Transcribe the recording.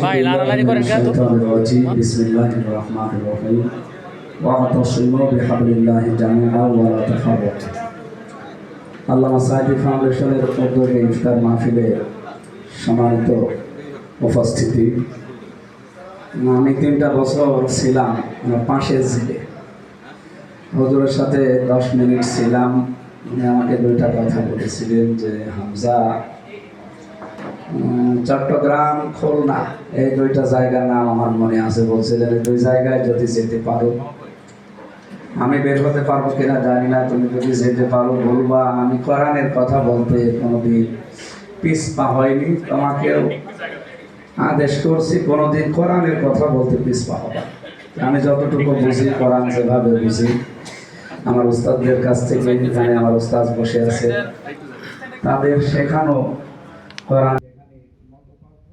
ভাই লাড়ালাড়ি করেন কেন? বিসমিল্লাহির রহমানির রহিম ওয়াতাসিমু বিহাবলিল্লাহি জামিআন ওয়া লা তাফাররাকু। আল্লামা সাঈদী ফাউন্ডেশনের উদ্যোগে ইফতার মাহফিলে সম্মানিত উপস্থিতি, আমি 3টা বছর ছিলাম পাশে জেলে। হুজুরের সাথে 10 মিনিট ছিলাম। উনি আমাকে 2টা কথা বলেছিলেন যে হামজা, চট্টগ্রাম, খুলনা এই 2টা জায়গার নাম আমার মনে আছে। বলছিলেন এই 2 জায়গায় যদি যেতে পারো, আমি বের হতে পারবো কিনা জানি না, তুমি যদি যেতে পারো বলবা। আমি কোরআনের কথা বলতে কোনোদিন পিছপা হয়নি, তোমাকেও আদেশ করছি কোনোদিন কোরআনের কথা বলতে পিছপা হবা। আমি যতটুকু বুঝি, কোরআন যেভাবে বুঝি, আমার উস্তাদদের কাছ থেকে, এখানে আমার উস্তাদ বসে আছে, তাদের শেখানো কোরআন